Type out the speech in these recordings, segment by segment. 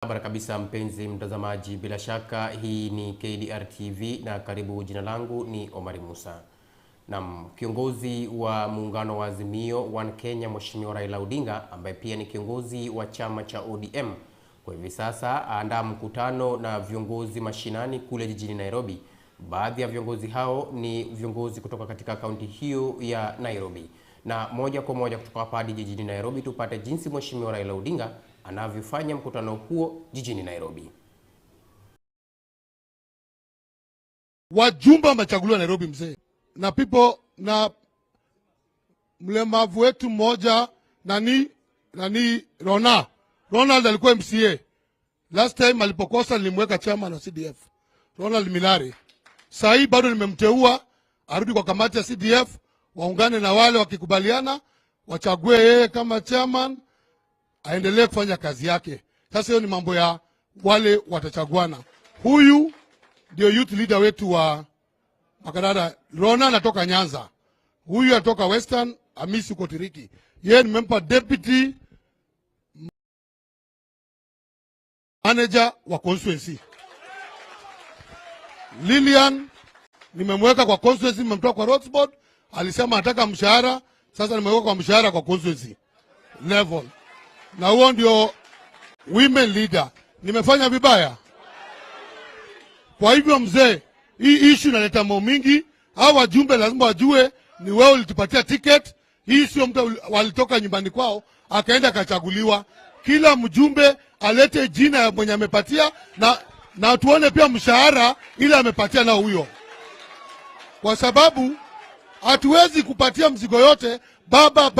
Barabara kabisa mpenzi mtazamaji, bila shaka hii ni KDR TV na karibu. Jina langu ni Omari Musa. Kiongozi wa muungano wa Azimio One Kenya Mheshimiwa Raila Odinga, ambaye pia ni kiongozi wa chama cha ODM, kwa hivi sasa aandaa mkutano na viongozi mashinani kule jijini Nairobi. Baadhi ya viongozi hao ni viongozi kutoka katika kaunti hiyo ya Nairobi. Na moja kwa moja kutoka hapa jijini Nairobi tupate jinsi Mheshimiwa Raila Odinga anavyofanya mkutano huo jijini Nairobi. Wajumbe wamechaguliwa Nairobi mzee. Na na mlemavu wetu mmoja nani Ronald alikuwa MCA. Last time alipokosa nilimweka chairman wa CDF. Ronald Milare. Sasa hii bado nimemteua arudi kwa kamati ya CDF, waungane na wale wakikubaliana wachague yeye kama chairman, aendelee kufanya kazi yake. Sasa hiyo ni mambo ya wale watachaguana. Huyu ndio youth leader wetu wa Makadara. Rona anatoka Nyanza. Huyu anatoka Western, Hamisi Kotiriki. Yeye nimempa deputy manager wa constituency. Lilian nimemweka kwa constituency, nimemtoa kwa roads board, alisema anataka mshahara, sasa nimeweka kwa mshahara kwa constituency level. Na huo ndio women leader. Nimefanya vibaya? Kwa hivyo mzee, hii issue inaleta mambo mingi. Hao wajumbe lazima wajue ni wewe ulitupatia ticket. Hii sio mtu walitoka nyumbani kwao akaenda akachaguliwa. Kila mjumbe alete jina ya mwenye amepatia na tuone pia mshahara ile amepatia na huyo. Kwa sababu hatuwezi kupatia mzigo yote baba.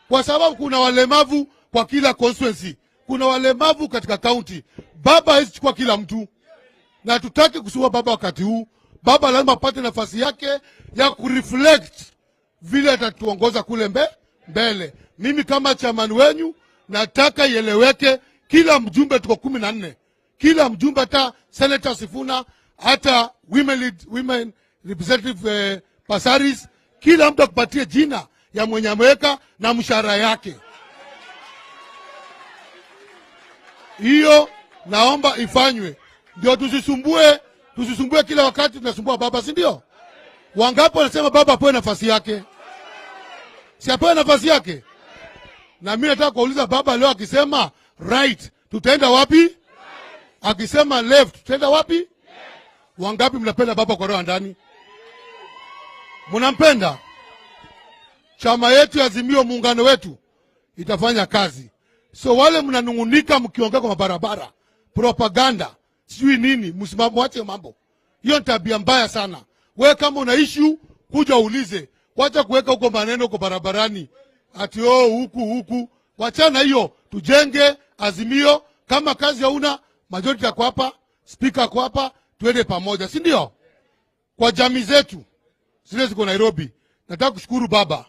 Kwa sababu kuna walemavu kwa kila constituency. Kuna walemavu katika county. Baba hawezi chukua kila mtu. Na tutaki kusuwa baba wakati huu. Baba lazima apate nafasi yake ya kureflect vile atatuongoza kule mbele. Mimi kama chairman wenyu nataka ieleweke, kila mjumbe tuko 14. Kila mjumbe, hata Senator Sifuna, hata women representative Pasaris, kila mtu akupatie jina ya mwenye ameweka na mshahara yake. Hiyo naomba ifanywe. Ndio tusisumbue kila wakati tunasumbua baba, si ndio? Wangapo wanasema baba apewe nafasi yake. Si apewe nafasi yake? Na mimi nataka kuuliza baba leo akisema right, tutaenda wapi? Akisema left, tutaenda wapi? Wangapi mnapenda baba kwa roho ndani? Mnampenda? Chama yetu Azimio, muungano wetu itafanya kazi. So wale mnanungunika mkiongea kwa barabara, propaganda, sijui nini, msimamo wache mambo. Hiyo tabia mbaya sana. Wewe kama una issue kuja uulize. Wacha kuweka huko maneno huko barabarani. Ati huku. Wachana hiyo. Tujenge Azimio. Kama kazi hauna, majority yako hapa, speaker yako hapa, tuende pamoja, si ndio? Kwa jamii zetu zile ziko Nairobi. Nataka kushukuru baba.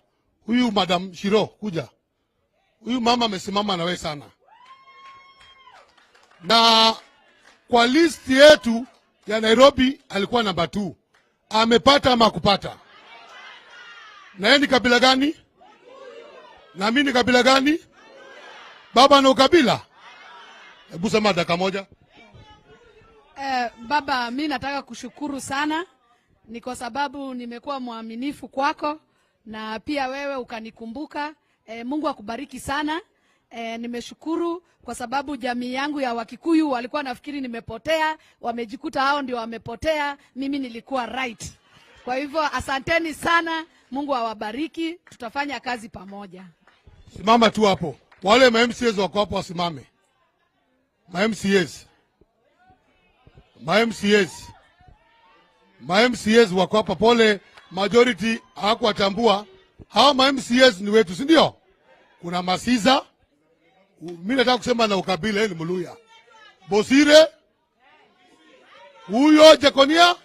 Huyu Madam Shiro kuja. Huyu mama amesimama na wewe sana. Na kwa list yetu ya Nairobi alikuwa namba 2. Amepata ama kupata? Na yeye ni kabila gani? Na mimi ni kabila gani? Baba na ukabila? Hebu sema dakika moja. Baba, mimi nataka kushukuru sana. Ni kwa sababu nimekuwa mwaminifu kwako na pia wewe ukanikumbuka. Mungu akubariki sana. Nimeshukuru kwa sababu jamii yangu ya Wakikuyu walikuwa nafikiri nimepotea, wamejikuta hao ndio wamepotea, mimi nilikuwa right. Kwa hivyo asanteni sana, Mungu awabariki, tutafanya kazi pamoja. Simama tu hapo. Wale MCAs wako hapo wasimame. MCAs wako hapa, pole majority hawakuwatambua. Hao MCAs ni wetu, si ndio? Kuna Masiza, mimi nataka kusema na ukabila, yeye ni Mluya. Bosire, huyo Jekonia,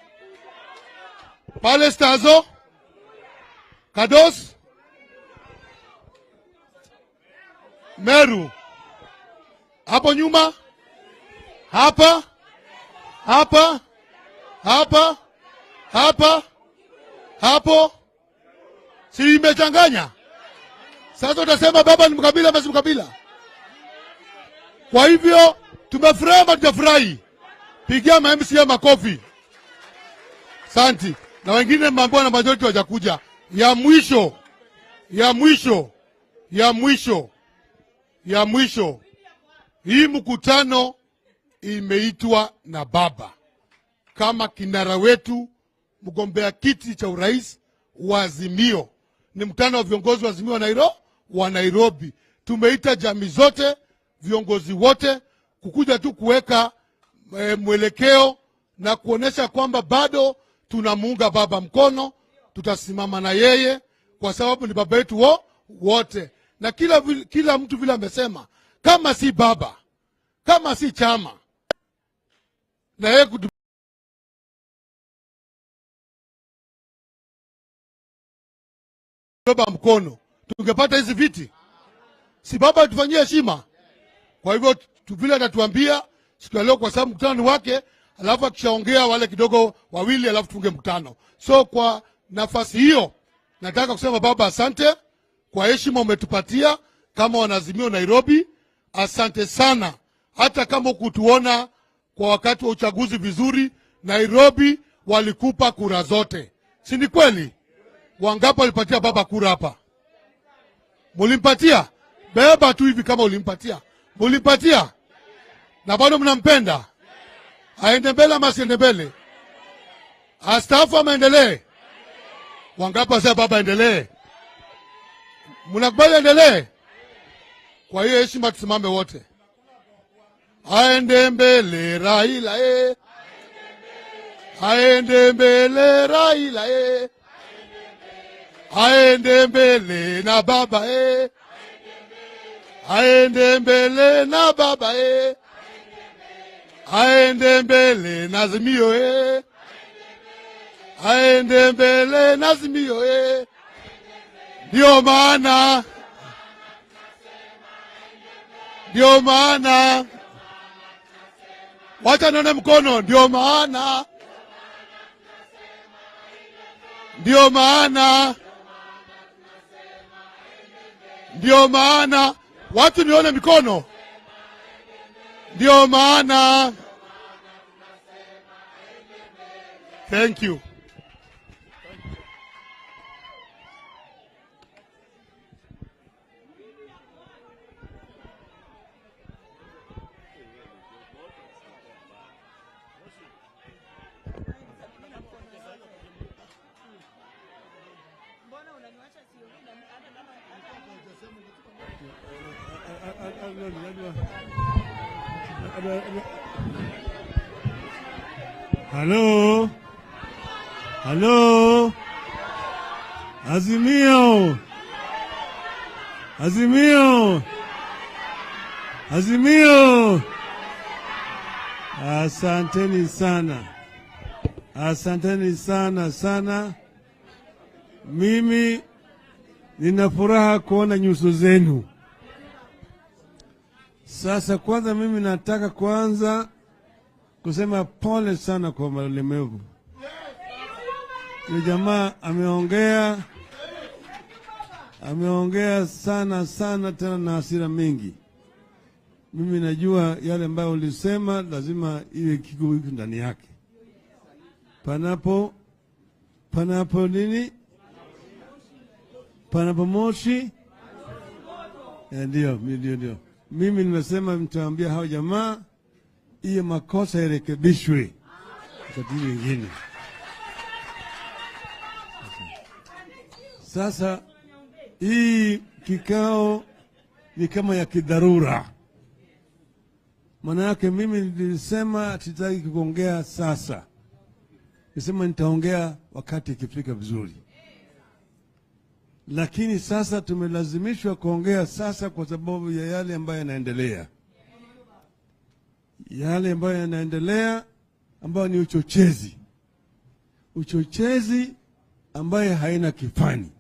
Palestazo, Kados, Meru. Hapo nyuma, hapa, hapo. Si imechanganya? Sasa utasema baba ni mkabila ama si mkabila? Kwa hivyo tumefurahi ama tujafurahi? Pigia MCA makofi. Asante. Na wengine mambo na majority wajakuja. Ya mwisho. Hii mkutano imeitwa na baba kama kinara wetu, mgombea kiti cha urais wa Azimio. Ni mkutano wa viongozi wa Azimio wa Nairobi. Tumeita jamii zote, viongozi wote kukuja tu kuweka mwelekeo na kuonesha kwamba bado tunamuunga baba mkono, tutasimama na yeye kwa sababu ni baba yetu wote. Na kila mtu vile amesema, kama si baba, kama si chama, na yeye baba mkono, tungepata hizi viti? Si baba tufanyie heshima. Kwa hivyo vile atatuambia siku ya leo, kwa sababu mkutano wake, alafu akishaongea wale kidogo wawili, alafu tufunge mkutano. So kwa nafasi hiyo nataka kusema baba, asante kwa heshima umetupatia kama wanazimio Nairobi. Asante sana. Hata kama ukutuona kwa wakati wa uchaguzi vizuri, Nairobi walikupa kura zote. Si ni kweli? Wangapi walipatia baba kura hapa? Mulimpatia? Beba tu hivi kama ulimpatia. Mulimpatia? Na bado mnampenda? Aende mbele ama asiende mbele? Astaafu ama endelee? Wangapi wasema baba endelee? Mnakubali endelee? Kwa hiyo heshima tusimame wote. Aende mbele Raila aende mbele Raila aende mbele na baba aende mbele na baba aende mbele na Azimio aende mbele na Azimio Ndio maana wacha nione mkono. Ndio maana watu nione mikono. Ndio maana. Thank you. Hello. Azimio. Asanteni sana. Mimi nina furaha kuona nyuso zenu. Sasa kwanza mimi nataka kusema pole sana kwa walemavu. Yule jamaa ameongea sana tena na hasira mingi. Mimi najua yale ambayo ulisema lazima iwe kiko ndani yake. Panapo nini? Panapo moshi? Ndio. Mimi nimesema mtaambia hao jamaa hiyo makosa yarekebishwe wakati mwingine. Sasa hii kikao ni kama ya kidharura. Maana yake mimi nilisema sitaki kuongea sasa. Nilisema nitaongea wakati ikifika vizuri. Lakini sasa tumelazimishwa kuongea sasa kwa sababu ya yale ambayo yanaendelea. Yale ambayo yanaendelea ambayo ni uchochezi ambaye haina kifani.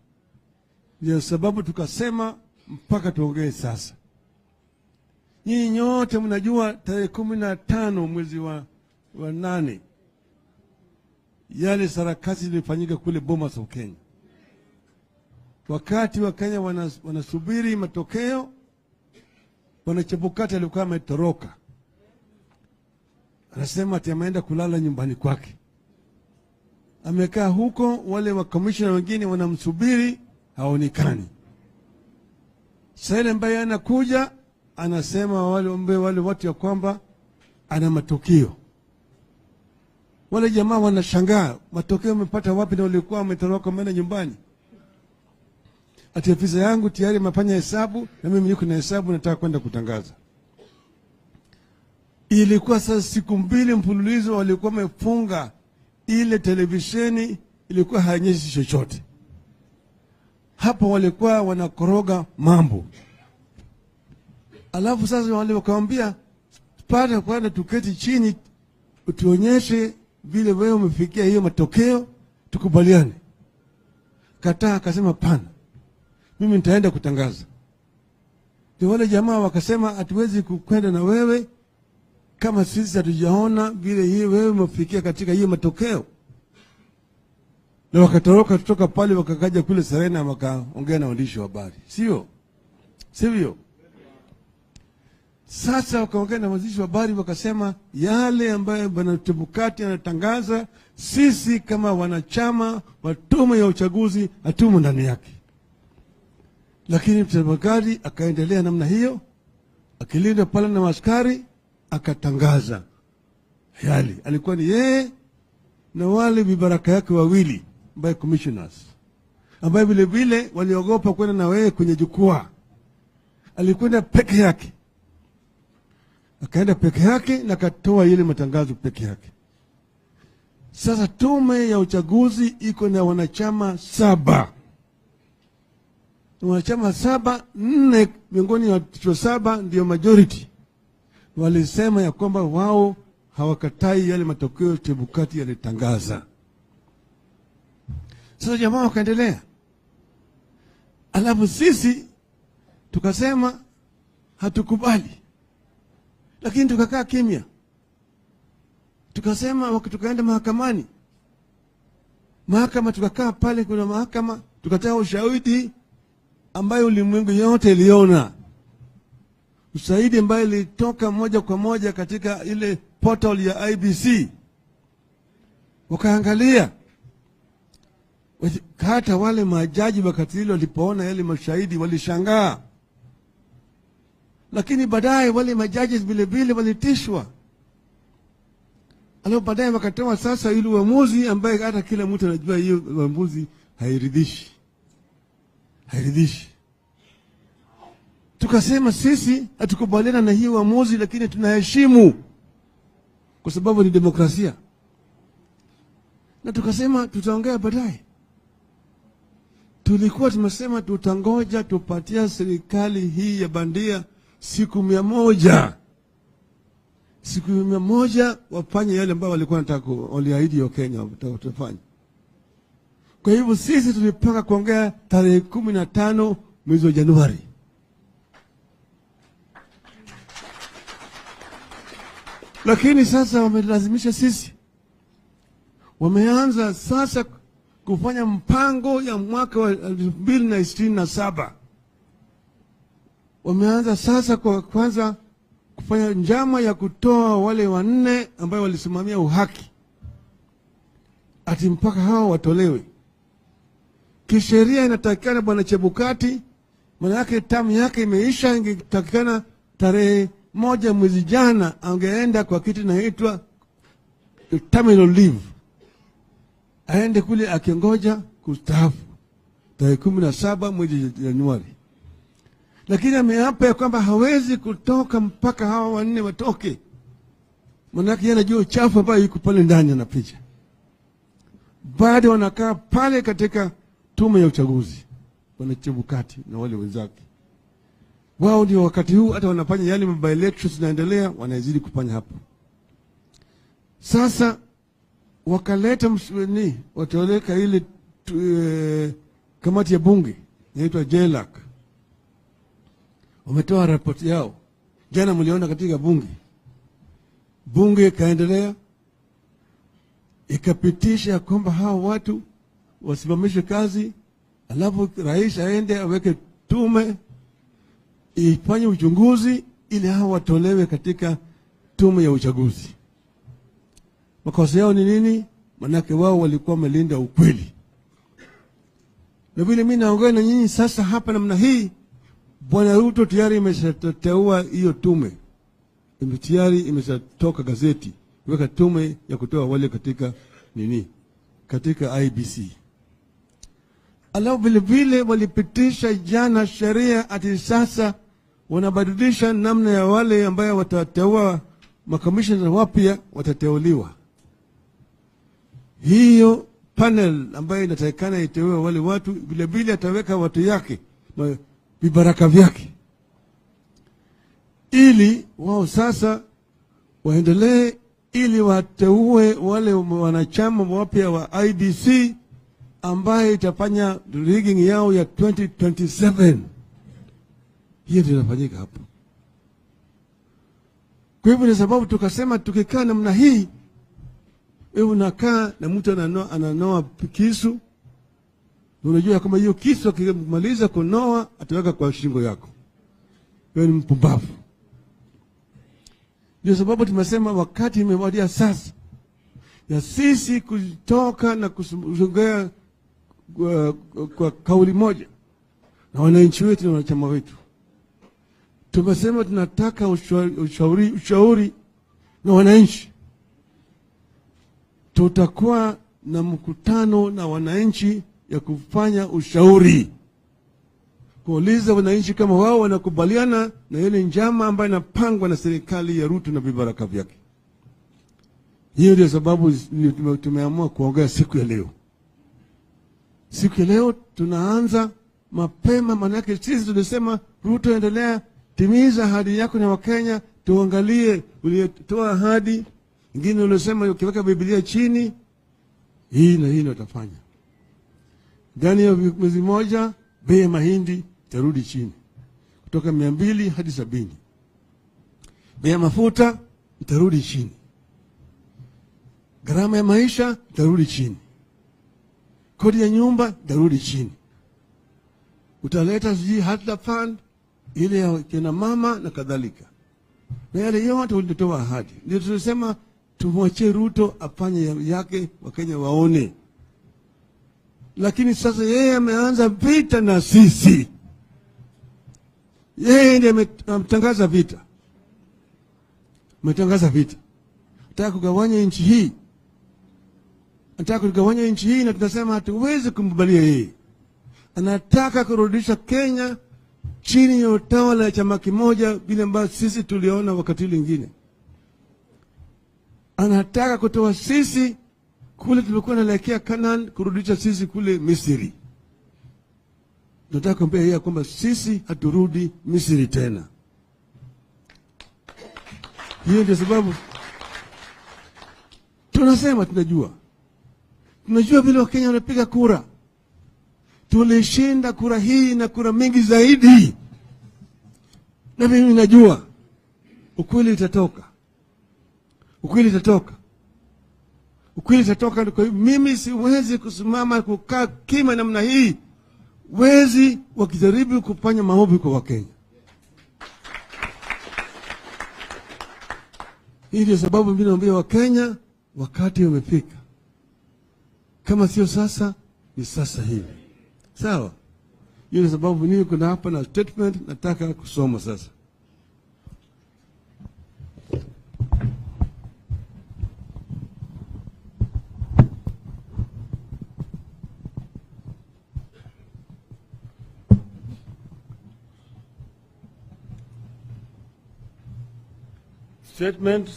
Ndio sababu tukasema mpaka tuongee sasa. Nyinyi nyote mnajua tarehe 15 mwezi wa 8 yale sarakasi zilifanyika kule Bomas of Kenya. Wakati wa Kenya wanasubiri matokeo, Bwana Chebukati alikuwa ametoroka. Anasema ati ameenda kulala nyumbani kwake. Amekaa huko, wale wa commissioner wengine wanamsubiri, haonekani. Sasa ile ambaye anakuja anasema wale watu ya kwamba ana matokeo. Wale jamaa wanashangaa, matokeo wamepata wapi na walikuwa wametoroka wameenda nyumbani? Ati afisa yangu tayari amefanya hesabu na mimi niko na hesabu nataka kwenda kutangaza. Ilikuwa sasa siku 2 mfululizo walikuwa wamefunga ile televisheni, ilikuwa haionyeshi chochote. Hapo walikuwa wanakoroga mambo. Alafu sasa wale wakamwambia pata kwenda tuketi chini utuonyeshe vile wewe umefikia hiyo matokeo tukubaliane. Kataa, akasema pana, mimi nitaenda kutangaza. Ndio wale jamaa wakasema hatuwezi kwenda na wewe kama sisi hatujaona vile hii wewe umefikia katika hiyo matokeo. Na wakatoroka kutoka pale wakakaja kule Serena wakaongea na waandishi wa habari. Sivyo? Sasa wakaongea na waandishi wa habari wakasema yale ambayo Bwana Chebukati anatangaza sisi kama wanachama wa tume ya uchaguzi hatumo ndani yake. Lakini Chebukati akaendelea namna hiyo, akilinda pale na askari, akatangaza yale. Alikuwa ni yeye na wale vibaraka yake wawili by commissioners, ambaye vile vile waliogopa kwenda na wewe kwenye jukwaa. Alikwenda peke yake. Akaenda peke yake na katoa ile matangazo peke yake. Sasa tume ya uchaguzi iko na wanachama 7. Wanachama 7, 4 miongoni ya 7 ndio majority. Walisema ya kwamba wao hawakatai yale matokeo Chebukati yalitangaza. Sasa jamaa wakaendelea. Alafu sisi tukasema hatukubali. Lakini tukakaa kimya. Tukasema tukaenda mahakamani. Mahakama tukakaa pale, kuna mahakama, tukatoa ushahidi ambayo ulimwengu yote iliona. Ushahidi ambayo ilitoka moja kwa moja katika ile portal ya IBC. Wakaangalia. Hata wale majaji wakati ile walipoona yale mashahidi walishangaa. Lakini baadaye wale majaji vile vile walitishwa. Alafu baadaye wakatoa sasa ile uamuzi ambaye hata kila mtu anajua hiyo uamuzi hairidhishi. Tukasema sisi hatukubaliana na hiyo uamuzi, lakini tunaheshimu kwa sababu ni demokrasia. Na tukasema tutaongea baadaye. Tulikuwa tumesema tutangoja tupatia serikali hii ya bandia siku 100. Siku 100 wafanye yale ambayo walikuwa wanataka, waliahidi wa Kenya watafanya. Kwa hivyo sisi tulipanga kuongea tarehe 15 mwezi wa Januari. Lakini sasa wamelazimisha sisi. Wameanza sasa kufanya mpango ya mwaka wa 2027. Wameanza sasa kwa kwanza kufanya njama ya kutoa wale 4 ambao walisimamia uhaki. Ati mpaka hao watolewe. Kisheria inatakikana Bwana Chebukati, maana yake tamu yake imeisha, ingetakikana tarehe 1 mwezi jana angeenda kwa kitu inaitwa terminal leave. Aende kule akingoja kustaafu tarehe 17 mwezi Januari. Lakini ameapa ya kwamba hawezi kutoka mpaka hawa 4 watoke. Manake yeye anajua uchafu ambayo yuko pale ndani na picha. Bado wanakaa pale katika tume ya uchaguzi. Bwana Chebukati na wale wenzake. Wao ndio wakati huu hata wanafanya yale by elections zinaendelea, wanazidi kufanya hapo. Sasa wakaleta wataweka ile kamati ya bunge inaitwa JLAC. Wametoa ripoti yao. Jana mliona katika bunge kaendelea ikapitisha kwamba hao watu wasimamishe kazi, alafu rais aende aweke tume ifanye uchunguzi ili hao watolewe katika tume ya uchaguzi. Makosa yao ni nini? Manake wao walikuwa wamelinda ukweli. Na vile mimi naongea na nyinyi sasa hapa namna hii, Bwana Ruto tayari imeshateua hiyo tume. Tayari imeshatoka gazeti, weka tume ya kutoa wale katika nini? Katika IBC. Alafu vile vile walipitisha jana sheria ati sasa wanabadilisha namna ya wale ambayo watateua makamishna wapya watateuliwa. Hiyo panel ambayo inatakikana iteue wale watu, vile vile ataweka watu yake na vibaraka vyake, ili wao sasa waendelee, ili wateue wale wanachama wapya wa IBC ambaye itafanya rigging yao ya 2027. Hiyo ndio inafanyika hapo. Kwa hivyo ni sababu tukasema tukikaa namna hii, wewe unakaa na mtu ananoa kisu, unajua kama hiyo kisu akimaliza kunoa ataweka kwa shingo yako, wewe ni mpumbavu. Ndio sababu tumesema wakati imewadia sasa ya sisi kutoka na kusongea kwa kauli moja na wananchi wetu na wanachama wetu. Tumesema tunataka ushauri na wananchi. Tutakuwa na mkutano na wananchi ya kufanya ushauri, kuuliza wananchi kama wao wanakubaliana na ile njama ambayo inapangwa na serikali ya Ruto na vibaraka vyake. Hiyo ndio sababu tumeamua kuongea siku ya leo. Siku ya leo tunaanza mapema, manake sisi tulisema Ruto, endelea, timiza ahadi yako na Wakenya, tuangalie uliotoa ahadi. Ingine ulisema ukiweka Biblia chini, hii na hii utafanya. Ndani ya mwezi moja bei ya mahindi itarudi chini kutoka 200 hadi 70. Bei ya mafuta itarudi chini. Gharama ya maisha itarudi chini. Kodi ya nyumba itarudi chini. Utaleta hata fund ile ya kina mama na kadhalika. Na yale yote ulitoa ahadi. Ndio tulisema tumwache Ruto afanye yake, Wakenya waone. Lakini sasa yeye ameanza vita na sisi. Yeye ndiye ametangaza vita. Ametangaza vita. Anataka kugawanya nchi hii. Anataka kugawanya nchi hii, na tunasema hatuwezi kumkubalia yeye. Anataka kurudisha Kenya chini ya utawala ya chama kimoja vile ambavyo sisi tuliona wakati mwingine. Anataka kutoa sisi kule tulikuwa naelekea Canaan, kurudisha sisi kule Misri. Tunataka kumwambia yeye kwamba sisi haturudi Misri tena. Hiyo ndio sababu tunasema tunajua vile Wakenya wanapiga kura. Tulishinda kura hii na kura mingi zaidi. Na mimi najua ukweli utatoka. Ukweli utatoka. Ukweli utatoka. Kwa hiyo mimi siwezi kusimama kukaa kima namna hii. Wezi wakijaribu kufanya maovu kwa Wakenya. Hii ndio sababu mimi naambia Wakenya wakati umefika. Kama sio sasa, ni sasa hivi. Sawa? Hiyo ndio sababu mimi kuna hapa na statement nataka kusoma sasa. Statement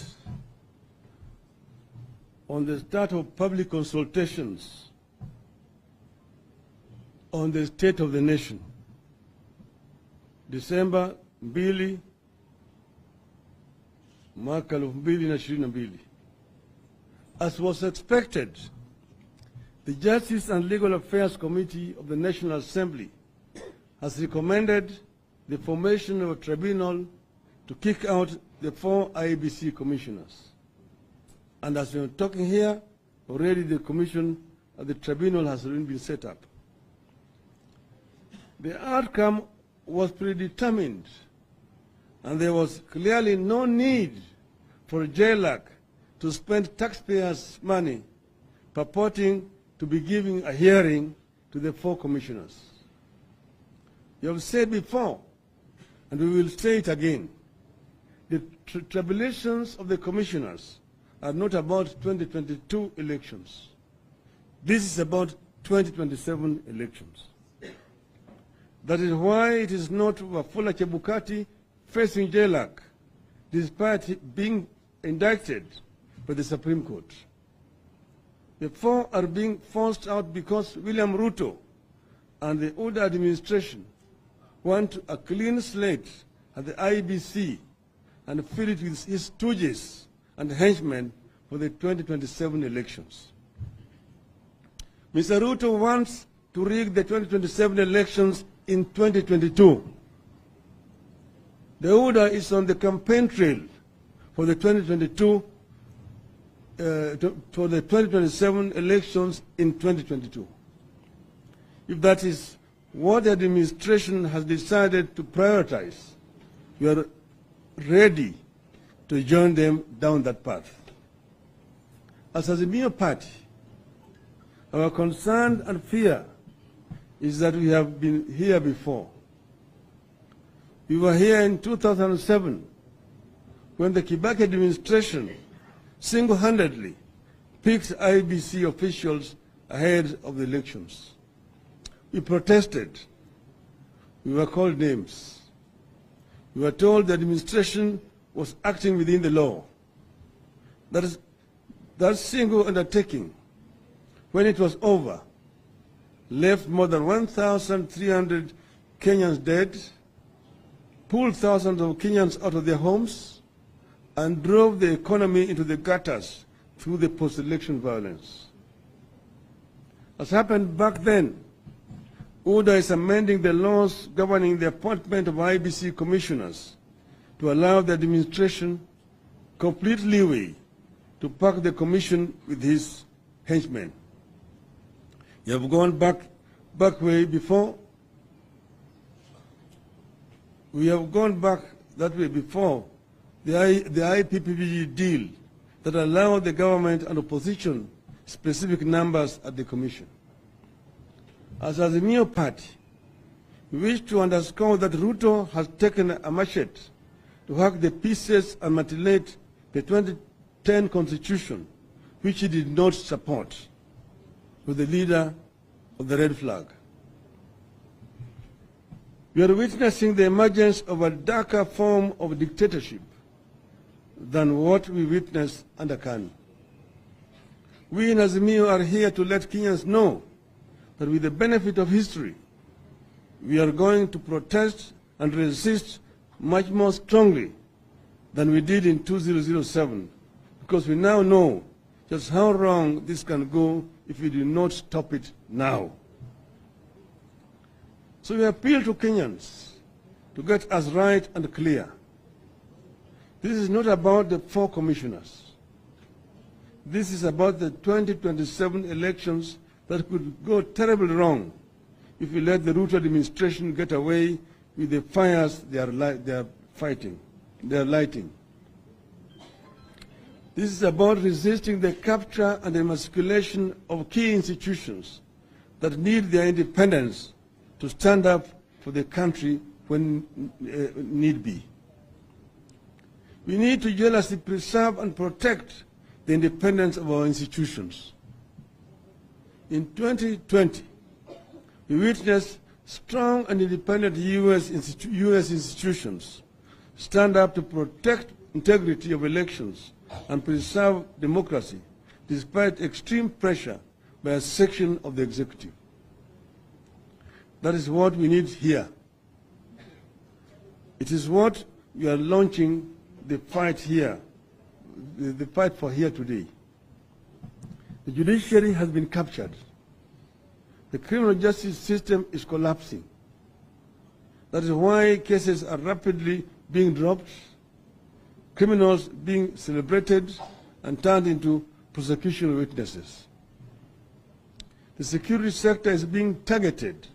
on the start of public consultations on the state of the nation, December 2, mwaka 2022. As was expected, the Justice and Legal Affairs Committee of the National Assembly has recommended the formation of a tribunal to kick out the 4 IEBC commissioners. And as we are talking here, already the tribunal has already been set up. The outcome was predetermined and there was clearly no need for JLAC to spend taxpayers' money purporting to be giving a hearing to the 4 commissioners. You have said before, and we will say it again, the tribulations of the commissioners are not about 2022 elections. This is about 2027 elections. That is why it is not Wafula Chebukati facing JLAC, despite being indicted by the Supreme Court. The 4 are being forced out because William Ruto and the Uda administration want a clean slate at the IBC and fill it with his stooges and henchmen for the 2027 elections. Mr. Ruto wants to rig the 2027 elections in 2022. The Uda is on the campaign trail for the 2027 elections in 2022. If that is what the administration has decided to prioritize, we are ready to join them down that path. As a mere party, our concern and fear is that we have been here before. We were here in 2007 when the Kibaki administration single-handedly picked IBC officials ahead of the elections. We protested. We were called names. We were told the administration was acting within the law. That single undertaking, when it was over, left more than 1,300 Kenyans dead, pulled thousands of Kenyans out of their homes, and drove the economy into the gutters through the post-election violence. As happened back then, UDA is amending the laws governing the appointment of IBC commissioners to allow the administration complete leeway to pack the commission with his henchmen. You have gone back way before. We have gone back that way before the IPPG deal that allowed the government and opposition specific numbers at the commission. As a new party, we wish to underscore that Ruto has taken a machete to hack the pieces and mutilate the 2010 constitution, which he did not support, with the leader of the red flag. We are witnessing the emergence of a darker form of dictatorship than what we witnessed under KANU. We in Azimio are here to let Kenyans know that with the benefit of history, we are going to protest and resist much more strongly than we did in 2007, because we now know just how wrong this can go if we do not stop it now. So we appeal to Kenyans to get us right and clear. This is not about the 4 commissioners. This is about the 2027 elections that could go terribly wrong if we let the Ruto administration get away with the fires they are lighting. This is about resisting the capture and emasculation of key institutions that need their independence to stand up for the country when need be. We need to jealously preserve and protect the independence of our institutions. In 2020, we witnessed strong and independent US institutions stand up to protect integrity of elections and preserve democracy despite extreme pressure by a section of the executive. That is what we need here. It is what we are launching the fight here, the fight for here today. The judiciary has been captured. The criminal justice system is collapsing. That is why cases are rapidly being dropped, criminals being celebrated and turned into prosecution witnesses. The security sector is being targeted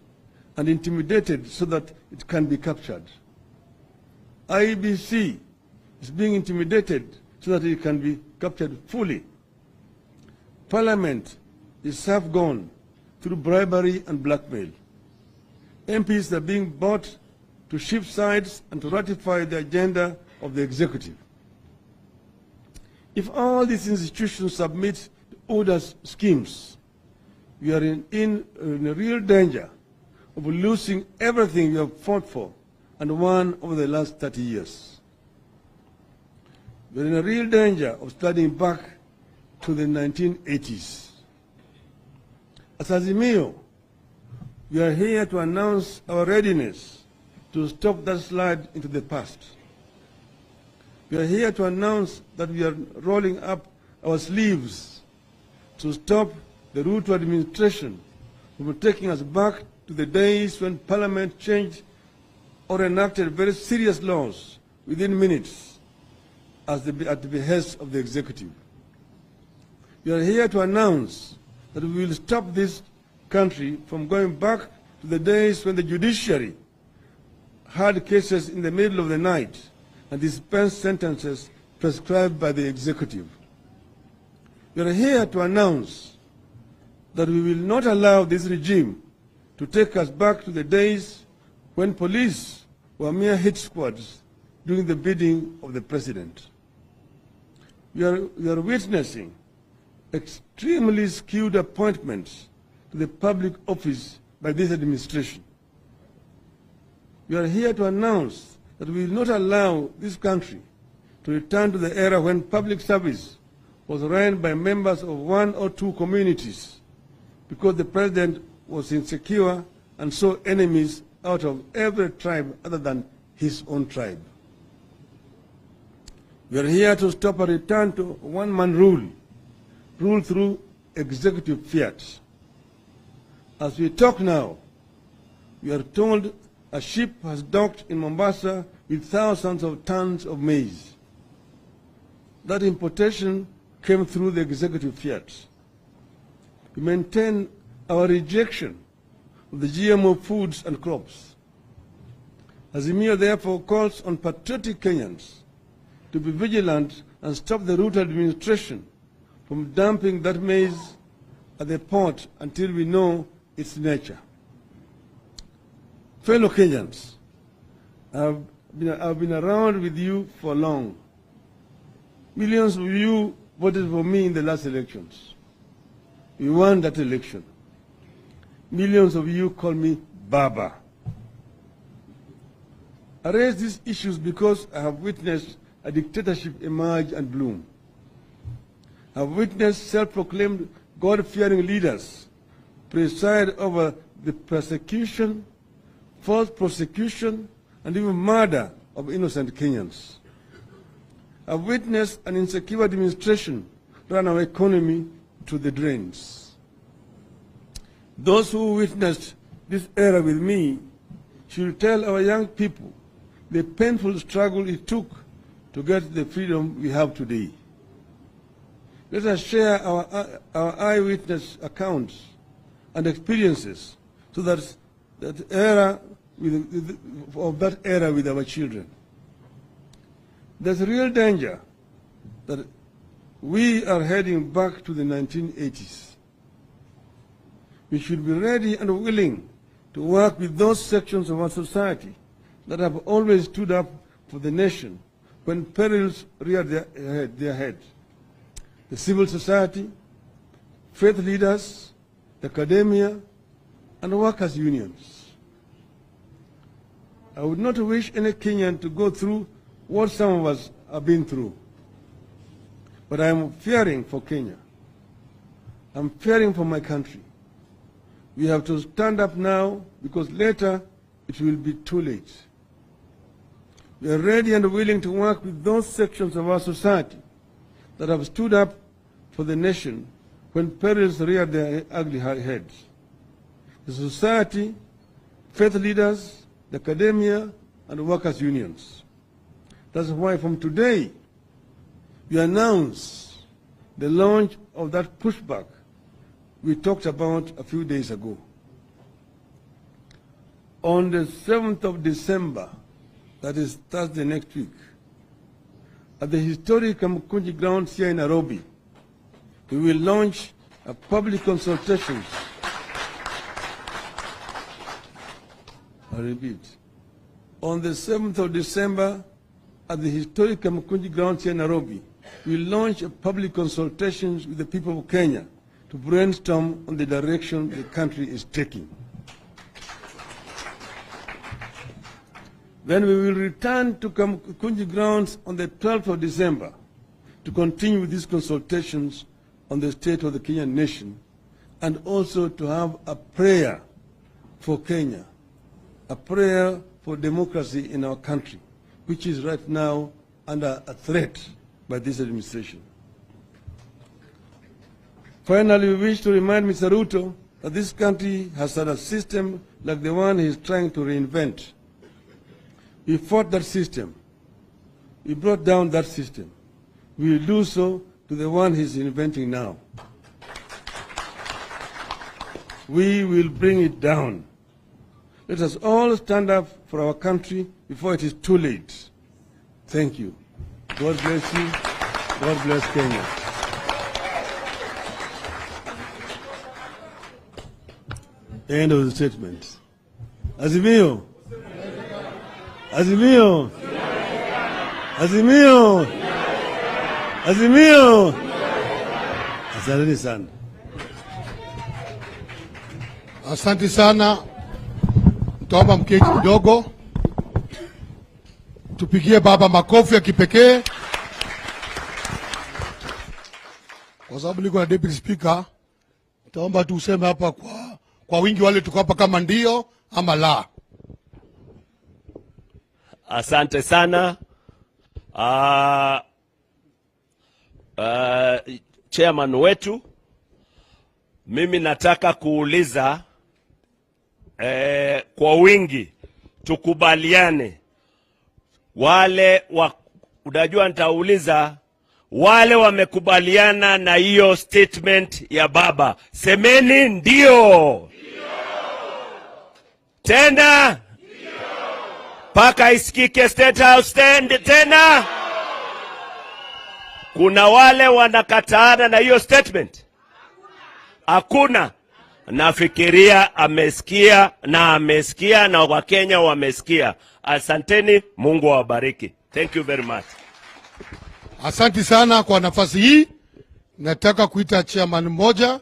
and intimidated so that it can be captured. IEBC is being intimidated so that it can be captured fully. Parliament is half gone through bribery and blackmail. MPs are being bought to shift sides and to ratify the agenda of the executive. If all these institutions submit to orders schemes, we are in a real danger of losing everything we have fought for and won over the last 30 years. We are in a real danger of starting back to the 1980s. As Azimio, we are here to announce our readiness to stop that slide into the past. We are here to announce that we are rolling up our sleeves to stop the Ruto administration from taking us back to the days when Parliament changed or enacted very serious laws within minutes at the behest of the executive. We are here to announce that we will stop this country from going back to the days when the judiciary had cases in the middle of the night and dispensed sentences prescribed by the executive. We are here to announce that we will not allow this regime to take us back to the days when police were mere hit squads doing the bidding of the president. We are witnessing extremely skewed appointments to the public office by this administration. We are here to announce that we will not allow this country to return to the era when public service was run by members of one or two communities because the president was insecure and saw enemies out of every tribe other than his own tribe. We are here to stop a return to one-man rule through executive fiat. As we talk now, we are told a ship has docked in Mombasa with thousands of tons of maize. That importation came through the executive fiat. We maintain our rejection of the GMO foods and crops. Azimio therefore calls on patriotic Kenyans to be vigilant and stop the Ruto administration from dumping that maize at the port until we know its nature. Fellow Kenyans, I've been around with you for long. Millions of you voted for me in the last elections. We won that election. Millions of you call me Baba. I raise these issues because I have witnessed a dictatorship emerge and bloom. I have witnessed self-proclaimed God-fearing leaders preside over the persecution, false prosecution, and even murder of innocent Kenyans. I have witnessed an insecure administration run our economy to the drains. Those who witnessed this era with me should tell our young people the painful struggle it took to get the freedom we have today. Let us share our eyewitness accounts and experiences so that of that era with our children. There's a real danger that we are heading back to the 1980s. We should be ready and willing to work with those sections of our society that have always stood up for the nation when perils reared their head. The civil society, faith leaders, academia, and workers' unions. I would not wish any Kenyan to go through what some of us have been through. But I am fearing for Kenya. I'm fearing for my country. We have to stand up now because later it will be too late. We are ready and willing to work with those sections of our society that have stood up for the nation when perils reared their ugly heads. The society, faith leaders, the academia, and workers' unions. That's why from today, we announce the launch of that pushback we talked about a few days ago. On the 7th of December, that is Thursday next week, at the historic Kamukunji grounds here in Nairobi, we will launch a public consultation. I repeat, on the 7th of December, at the historic Kamukunji grounds here in Nairobi, we will launch a public consultation with the people of Kenya to brainstorm on the direction the country is taking. Then we will return to Kamukunji grounds on the 12th of December to continue with these consultations on the state of the Kenyan nation, and also to have a prayer for Kenya, a prayer for democracy in our country, which is right now under a threat by this administration. Finally, we wish to remind Mr. Ruto that this country has had a system like the one he is trying to reinvent. We fought that system. We brought down that system. We will do so to the one he's inventing now. We will bring it down. Let us all stand up for our country before it is too late. Thank you. God bless you. God bless Kenya. End of the statement. Azimio. Azimio. Azimio. Azimio. Asante sana. Asante sana. Tuomba mketi kidogo. Tupigie baba makofi ya kipekee. Kwa sababu niko na deputy speaker, taomba tu useme hapa kwa wingi wale tuko hapa kama ndio ama la. Asante sana. Chairman wetu, mimi nataka kuuliza kwa wingi tukubaliane, unajua nitauliza wale wamekubaliana na hiyo statement ya baba, semeni ndio. Tena paka isikike State House tena. Kuna wale wanakataana na hiyo statement? Hakuna. Nafikiria amesikia na Wakenya wamesikia. Asanteni, Mungu awabariki. Thank you very much. Asante sana kwa nafasi hii. Nataka kuita chairman mmoja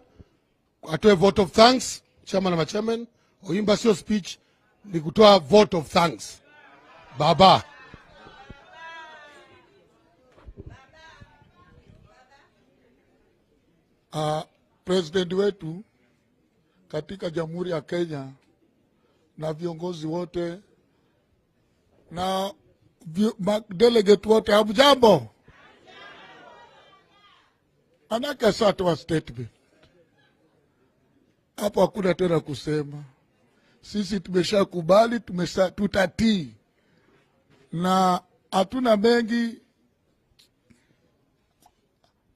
atoe vote of thanks. Chairman na chairman, oimba sio speech, ni kutoa vote of thanks. Baba. President wetu katika Jamhuri ya Kenya na viongozi wote na delegate wote, hamjambo? Anaka sasa wa statement. Hapo hakuna tena kusema. Sisi tumeshakubali, tutatii. Na hatuna mengi.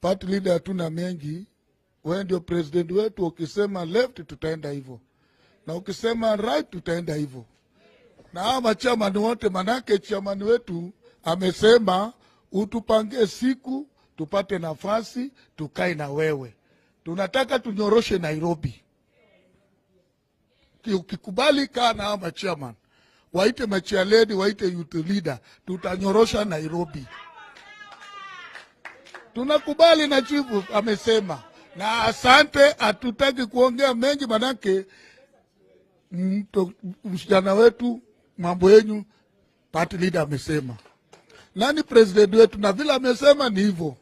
Party leader hatuna mengi. Wewe ndio president wetu, ukisema left tutaenda hivyo. Na ukisema right tutaenda hivyo. Na hawa chairman wote, manake chairman wetu amesema utupangie siku tupate nafasi tukae na wewe. Tunataka tunyoroshe Nairobi. Ukikubali kaa na hawa chairman, waite machia lady, waite youth leader, tutanyorosha Nairobi. Tunakubali na chifu amesema. Na asante, hatutaki kuongea mengi manake mshana wetu mambo yenu party leader amesema. Nani president wetu, na vile amesema ni hivyo.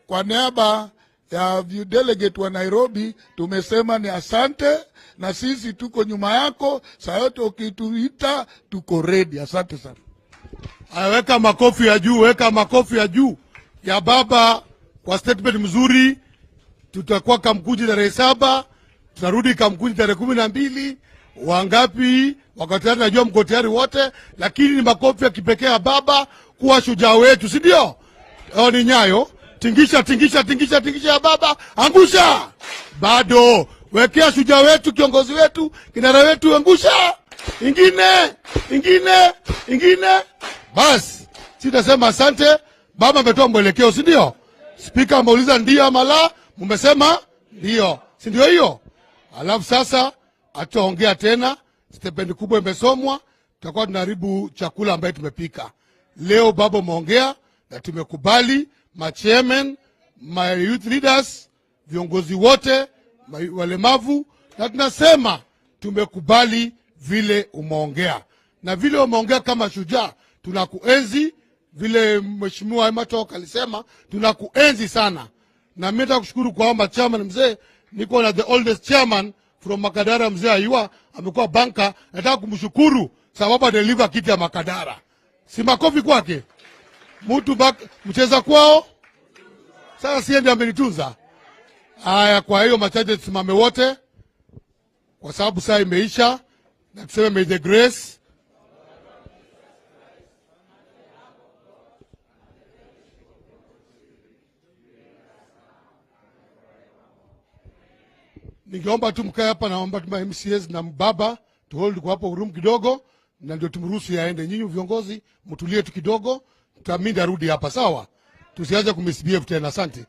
Kwa niaba ya delegate wa Nairobi tumesema ni asante, na sisi tuko nyuma yako, saa yote ukituita tuko ready. Asante sana. Weka makofi ya juu, weka makofi ya juu ya baba kwa statement mzuri. Tutakuwa Kamkunji tarehe 7, tunarudi Kamkunji tarehe 12. Wangapi wakati najua mko tayari wote, lakini ni makofi ya kipekee ya baba kuwa shujaa wetu, si ndio? Ni nyayo. Tingisha, tingisha, tingisha, tingisha ya baba. Angusha. Bado. Wekea shujaa wetu, kiongozi wetu, kinara wetu, angusha. ingine. Basi sitasema asante. Baba ametoa mwelekeo, si ndio? Speaker ameuliza ndio ama la, mmesema ndio, si ndio hiyo? Alafu sasa ataongea tena, stipend kubwa imesomwa, tutakuwa tunaharibu chakula ambaye tumepika. Leo baba umeongea na tumekubali, ma chairman, my youth leaders, viongozi wote, walemavu, na tunasema tumekubali vile umeongea. Na vile umeongea kama shujaa, tunakuenzi. Vile Mheshimiwa Matoka alisema, tunakuenzi sana. Na mimi nataka kushukuru kwa kwamba chairman mzee, niko na the oldest chairman from Makadara, mzee Ayua, amekuwa banka. Nataka kumshukuru sababu deliver kiti ya Makadara. Si makofi kwake. Mtu mcheza kwao. Sasa siende amenitunza. Haya, kwa hiyo machache tusimame wote, kwa sababu saa imeisha, na tuseme may the grace. Ningeomba tu mkae hapa, naomba tu MCAs na mbaba tu hold kwa hapo room kidogo, na ndio tumruhusu yaende. Nyinyi viongozi mtulie tu kidogo, tutaminda rudi hapa, sawa? Tusianze kumisbehave tena. Asante.